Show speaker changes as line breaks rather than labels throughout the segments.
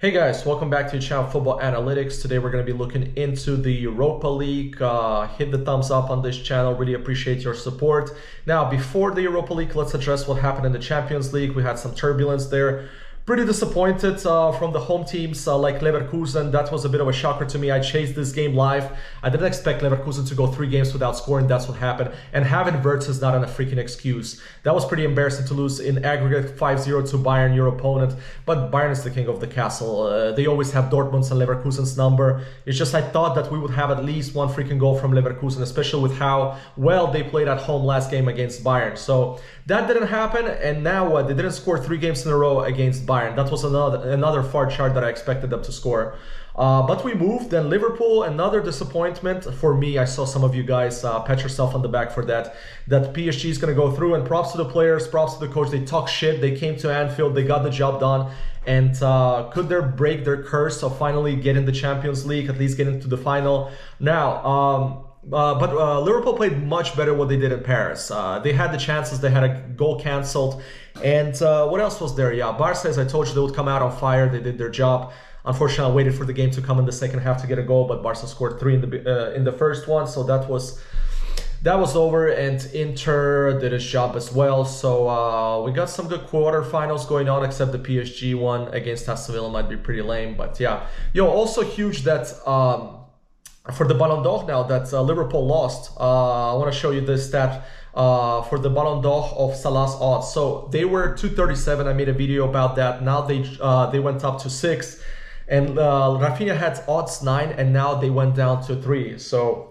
Hey guys, welcome back to your channel Football Analytics. Today we're going to be looking into the Europa League. Hit the thumbs up on this channel, really appreciate your support. Now, before the Europa League, let's address what happened in the Champions League. We had some turbulence there. Pretty disappointed from the home teams like Leverkusen. That was a bit of a shocker to me. I chased this game live. I didn't expect Leverkusen to go 3 games without scoring. That's what happened. And having Wirtz is not a freaking excuse. That was pretty embarrassing to lose in aggregate 5-0 to Bayern, your opponent. But Bayern is the king of the castle. They always have Dortmund's and Leverkusen's number. It's just I thought that we would have at least one freaking goal from Leverkusen, especially with how well they played at home last game against Bayern. So that didn't happen. And now they didn't score 3 games in a row against Bayern. That was another far chart that I expected them to score. But we moved. Then Liverpool, another disappointment for me. I saw some of you guys pat yourself on the back for that. That PSG is going to go through, and props to the players, props to the coach. They talk shit. They came to Anfield. They got the job done. And could they break their curse of finally getting the Champions League, at least getting to the final? Now, but Liverpool played much better what they did in Paris. They had the chances, they had a goal cancelled. And what else was there? Yeah, Barca, as I told you, they would come out on fire. They did their job. Unfortunately, I waited for the game to come in the second half to get a goal, but Barca scored 3 in the first one. So that was over, and Inter did its job as well. So we got some good quarterfinals going on, except the PSG one against Aston Villa might be pretty lame. But yeah, also huge that for the Ballon d'Or now that Liverpool lost. I want to show you this stat for the Ballon d'Or of Salah's odds. So they were 237. I made a video about that. Now they went up to 6, and Rafinha had odds 9, and now they went down to 3. So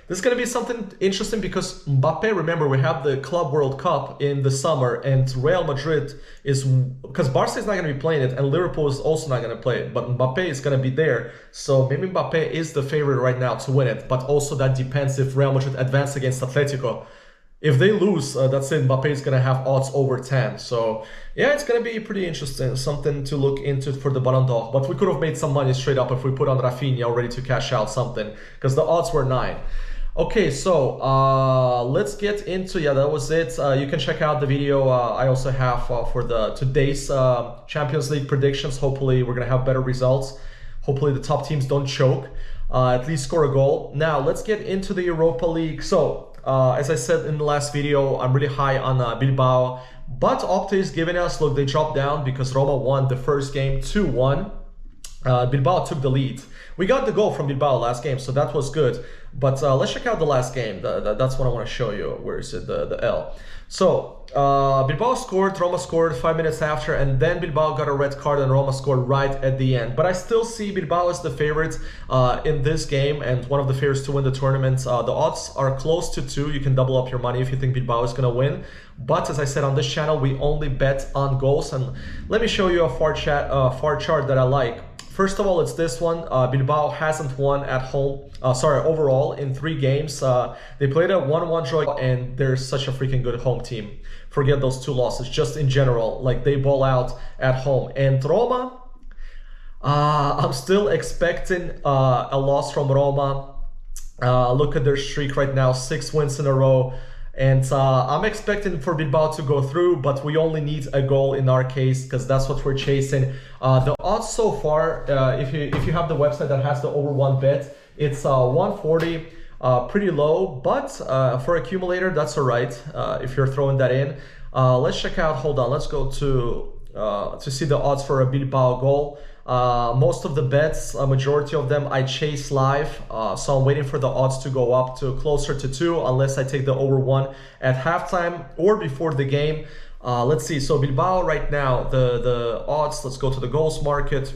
this is going to be something interesting because Mbappe, remember, we have the Club World Cup in the summer, and Real Madrid is, because Barca is not going to be playing it, and Liverpool is also not going to play it, but Mbappe is going to be there. So maybe Mbappe is the favorite right now to win it, but also that depends if Real Madrid advance against Atletico. If they lose, that's it, Mbappe is going to have odds over 10. So yeah, it's going to be pretty interesting, something to look into for the Ballon d'Or. But we could have made some money straight up if we put on Rafinha already to cash out something, because the odds were 9. Okay, so let's get into, that was it. You can check out the video I also have for today's Champions League predictions. Hopefully we're going to have better results. Hopefully the top teams don't choke, at least score a goal. Now let's get into the Europa League. So as I said in the last video, I'm really high on Bilbao, but Opta is giving us, look, they dropped down because Roma won the first game 2-1. Bilbao took the lead. We got the goal from Bilbao last game, so that was good. But let's check out the last game. That's what I want to show you. Where is it? The L. So Bilbao scored, Roma scored 5 minutes after, and then Bilbao got a red card and Roma scored right at the end. But I still see Bilbao as the favorites in this game and one of the favorites to win the tournament. The odds are close to 2. You can double up your money if you think Bilbao is going to win. But as I said on this channel, we only bet on goals. And let me show you a far chart that I like. First of all, it's this one. Bilbao hasn't won at home, overall in 3 games. They played a 1-1 draw, and they're such a freaking good home team. Forget those 2 losses, just in general, like they ball out at home. And Roma, I'm still expecting a loss from Roma. Look at their streak right now, 6 wins in a row. And I'm expecting for Bilbao to go through, but we only need a goal in our case because that's what we're chasing. The odds so far, if you have the website that has the over 1 bet, it's 140, pretty low, but for accumulator, that's all right if you're throwing that in. Let's check out, hold on, let's go to see the odds for a Bilbao goal. Most of the bets, a majority of them I chase live, so I'm waiting for the odds to go up to closer to 2 unless I take the over 1 at halftime or before the game. Let's see, so Bilbao right now, the odds, let's go to the goals market.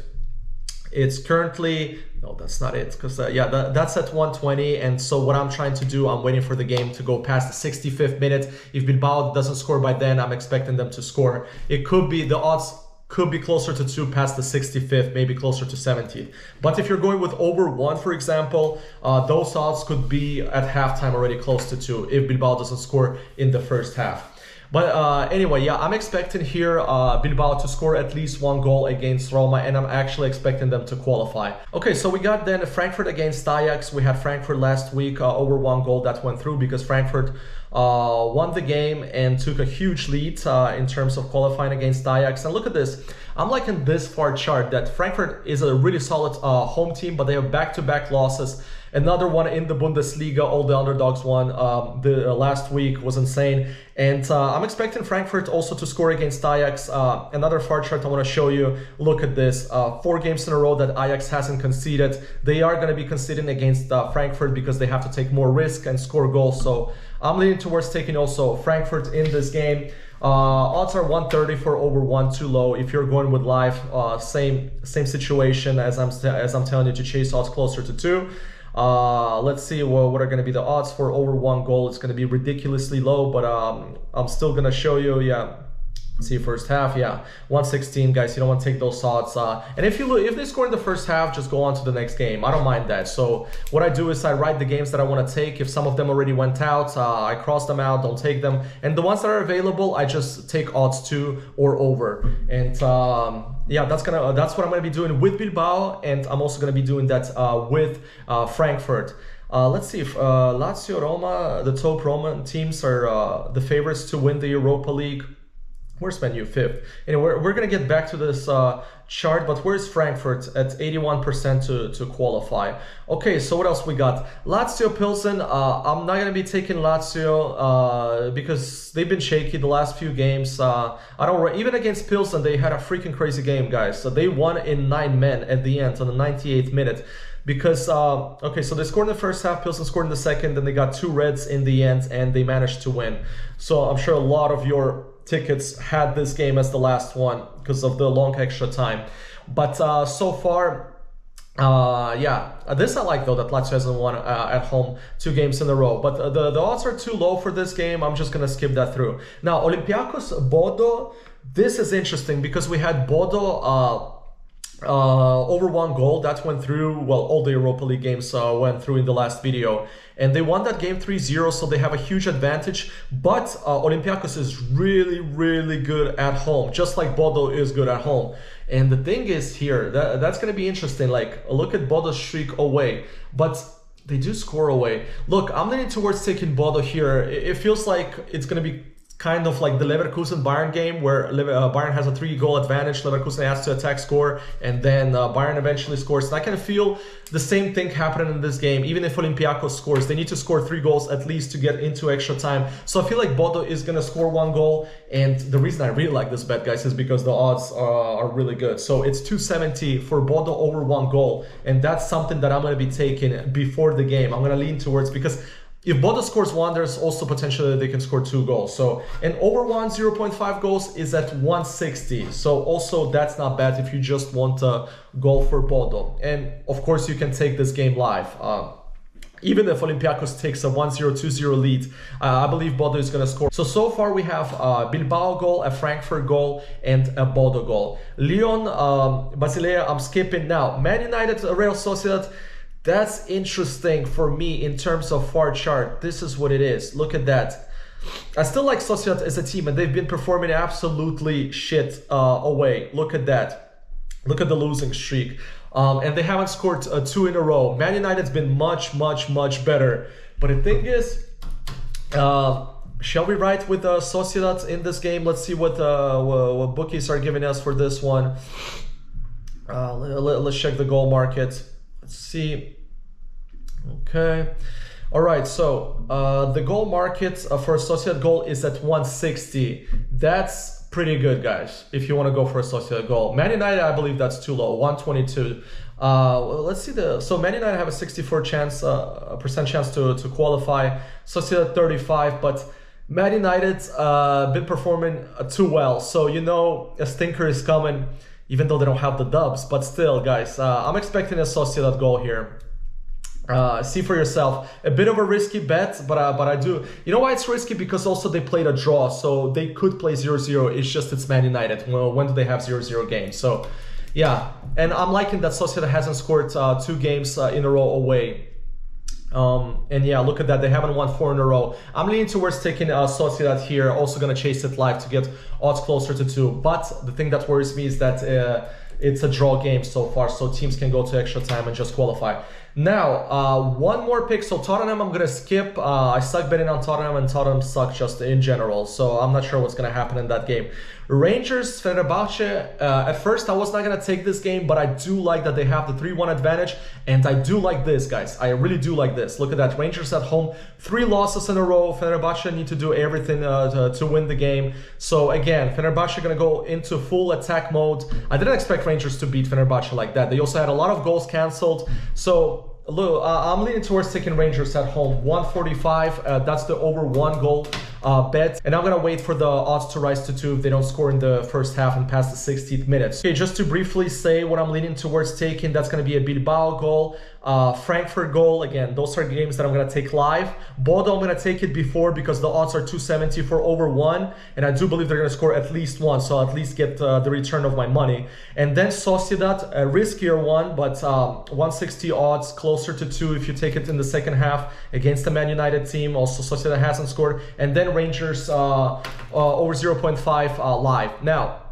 It's currently, no, that's not it, because that's at 120. And so what I'm trying to do, I'm waiting for the game to go past the 65th minute. If Bilbao doesn't score by then, I'm expecting them to score. It could be, the odds could be closer to 2 past the 65th, maybe closer to 70th. But if you're going with over 1, for example, those odds could be at halftime already close to 2 if Bilbao doesn't score in the first half. But anyway, I'm expecting here Bilbao to score at least 1 goal against Roma, and I'm actually expecting them to qualify. Okay, so we got then Frankfurt against Ajax. We had Frankfurt last week, over 1 goal that went through because Frankfurt won the game and took a huge lead in terms of qualifying against Ajax. And look at this. I'm liking this far chart that Frankfurt is a really solid home team, but they have back-to-back losses. Another one in the Bundesliga, all the underdogs won. The last week was insane. And I'm expecting Frankfurt also to score against Ajax. Another far chart I want to show you. Look at this. 4 games in a row that Ajax hasn't conceded. They are going to be conceding against Frankfurt because they have to take more risk and score goals. So I'm leaning towards taking also Frankfurt in this game. Odds are 130 for over 1, too low. If you're going with live, same situation as I'm telling you to chase odds closer to 2. Let's see what are going to be the odds for over 1 goal. It's going to be ridiculously low, but I'm still going to show you. Yeah, see first half. Yeah, 116, guys. You don't want to take those odds. And if they score in the first half, just go on to the next game. I don't mind that. So what I do is I write the games that I want to take. If some of them already went out, I cross them out, don't take them. And the ones that are available, I just take odds 2 or over. And yeah, that's what I'm gonna be doing with Bilbao, and I'm also gonna be doing that with Frankfurt. Let's see if Lazio, Roma, the top Roman teams are the favorites to win the Europa League. Where's Man U? 5th. Anyway, we're going to get back to this chart, but where's Frankfurt at 81% to qualify? Okay, so what else we got? Lazio, Plzen. I'm not going to be taking Lazio because they've been shaky the last few games. Even against Plzen, they had a freaking crazy game, guys. So they won in 9 men at the end on the 98th minute. Because, okay, so they scored in the first half, Plzen scored in the second, then they got 2 reds in the end, and they managed to win. So I'm sure a lot of your tickets had this game as the last one because of the long extra time. But so far, yeah, this I like though, that Lazio hasn't won at home 2 games in a row. But the odds are too low for this game. I'm just going to skip that through. Now, Olympiacos, Bodo, this is interesting because we had Bodo over 1 goal that went through. Well, all the Europa League games went through in the last video, and they won that game 3-0, so they have a huge advantage. But Olympiacos is really, really good at home, just like Bodo is good at home. And the thing is here, that's going to be interesting. Like, look at Bodo's streak away, but they do score away. Look, I'm leaning towards taking Bodo here. It feels like it's going to be kind of like the Leverkusen-Bayern game where Bayern has a 3-goal advantage, Leverkusen has to attack, score, and then Bayern eventually scores. And I can feel the same thing happening in this game. Even if Olympiacos scores, they need to score 3 goals at least to get into extra time. So I feel like Bodo is going to score 1 goal. And the reason I really like this bet, guys, is because the odds are really good. So it's 270 for Bodo over 1 goal. And that's something that I'm going to be taking before the game. I'm going to lean towards, because if Bodo scores 1, there's also potentially they can score 2 goals. So, and over 1, 0.5 goals is at 160. So also that's not bad if you just want a goal for Bodo. And of course you can take this game live. Even if Olympiacos takes a 1-0, 2-0 lead, I believe Bodo is going to score. So far we have a Bilbao goal, a Frankfurt goal, and a Bodo goal. Lyon, Basilea, I'm skipping now. Man United, Real Sociedad. That's interesting for me in terms of far chart. This is what it is. Look at that. I still like Sociedad as a team, and they've been performing absolutely shit away. Look at that. Look at the losing streak. And they haven't scored 2 in a row. Man United's been much, much, much better. But the thing is, shall we ride with Sociedad in this game? Let's see what bookies are giving us for this one. Let's check the goal market. Let's see. Okay. All right. So the goal market for a Sociedad goal is at 160. That's pretty good, guys, if you want to go for a Sociedad goal. Man United, I believe that's too low, 122. Let's see so Man United have a 64% chance to qualify. Sociedad 35, but Man United's been performing too well. So, you know, a stinker is coming, even though they don't have the dubs. But still, guys, I'm expecting a Sociedad goal here. See for yourself. A bit of a risky bet, but I do. You know why it's risky? Because also they played a draw, so they could play 0-0. It's just it's Man United. Well, when do they have 0-0 games? So, yeah. And I'm liking that Sociedad hasn't scored 2 games in a row away. And yeah, look at that. They haven't won 4 in a row. I'm leaning towards taking Sociedad here. Also going to chase it live to get odds closer to 2. But the thing that worries me is that it's a draw game so far, so teams can go to extra time and just qualify. Now, one more pick. So Tottenham, I'm going to skip. I suck betting on Tottenham, and Tottenham suck just in general. So I'm not sure what's going to happen in that game. Rangers, Fenerbahce. At first, I was not going to take this game, but I do like that they have the 3-1 advantage. And I do like this, guys. I really do like this. Look at that. Rangers at home, 3 losses in a row. Fenerbahce need to do everything to win the game. So again, Fenerbahce going to go into full attack mode. I didn't expect Rangers to beat Fenerbahce like that. They also had a lot of goals cancelled. So look, I'm leaning towards taking Rangers at home, 145. That's the over 1 goal bet. And I'm going to wait for the odds to rise to 2 if they don't score in the first half and past the 60th minute. Okay, just to briefly say what I'm leaning towards taking, that's going to be a Bilbao goal, Frankfurt goal. Again, those are games that I'm going to take live. Bodo, I'm going to take it before because the odds are 270 for over 1. And I do believe they're going to score at least 1. So I'll at least get the return of my money. And then Sociedad, a riskier one, but 160 odds, closer to 2 if you take it in the second half against the Man United team. Also, Sociedad hasn't scored. And then Rangers over 0.5 live. Now,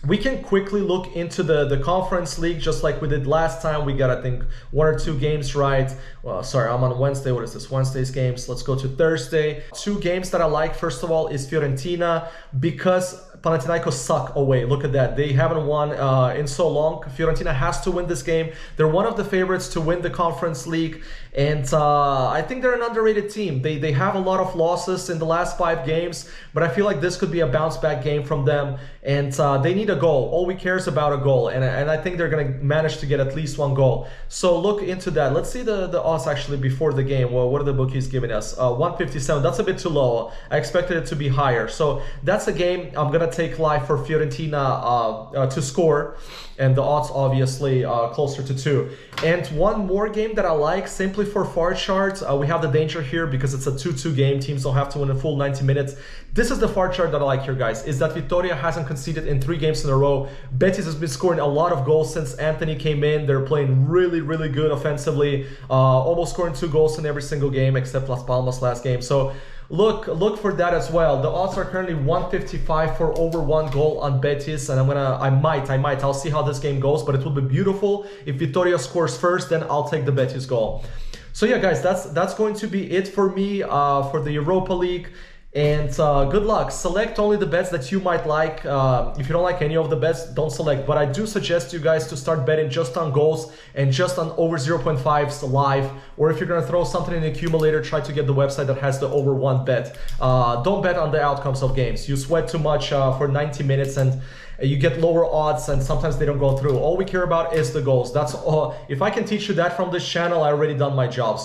we can quickly look into the Conference League just like we did last time. We got, I think, 1 or 2 games right. Well, sorry, I'm on Wednesday. What is this? Wednesday's games. Let's go to Thursday. 2 games that I like, first of all, is Fiorentina because Panathinaikos suck away. Look at that. They haven't won in so long. Fiorentina has to win this game. They're one of the favorites to win the Conference League. And I think they're an underrated team. They have a lot of losses in the last 5 games, but I feel like this could be a bounce back game from them. And they need a goal. All we care is about a goal. And I think they're going to manage to get at least 1 goal. So look into that. Let's see the odds actually before the game. Well, what are the bookies giving us? 157. That's a bit too low. I expected it to be higher. So that's a game I'm going to take live for Fiorentina to score. And the odds obviously closer to 2. And one more game that I like simply for far chart. We have the danger here because it's a 2-2 game. Teams don't have to win a full 90 minutes. This is the far chart that I like here, guys, is that Vitoria hasn't conceded in 3 games in a row. Betis has been scoring a lot of goals since Anthony came in. They're playing really, really good offensively. Almost scoring 2 goals in every single game except Las Palmas last game. So look for that as well. The odds are currently 155 for over 1 goal on Betis, and I'll see how this game goes, but it will be beautiful if Vitoria scores first, then I'll take the Betis goal. So yeah, guys, that's going to be it for me for the Europa League. And good luck. Select only the bets that you might like. If you don't like any of the bets, don't select. But I do suggest you guys to start betting just on goals and just on over 0.5s live. Or if you're going to throw something in the accumulator, try to get the website that has the over 1 bet. Don't bet on the outcomes of games. You sweat too much for 90 minutes and you get lower odds and sometimes they don't go through. All we care about is the goals. That's all. If I can teach you that from this channel, I already done my job.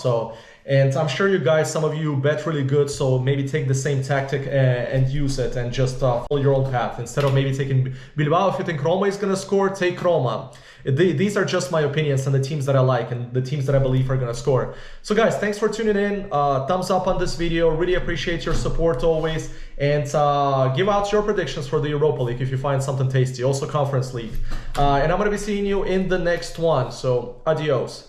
And I'm sure you guys, some of you bet really good, so maybe take the same tactic and use it and just follow your own path. Instead of maybe taking Bilbao, if you think Roma is going to score, take Roma. These are just my opinions and the teams that I like and the teams that I believe are going to score. So guys, thanks for tuning in. Thumbs up on this video. Really appreciate your support always. And give out your predictions for the Europa League if you find something tasty. Also Conference League. And I'm going to be seeing you in the next one. So adios.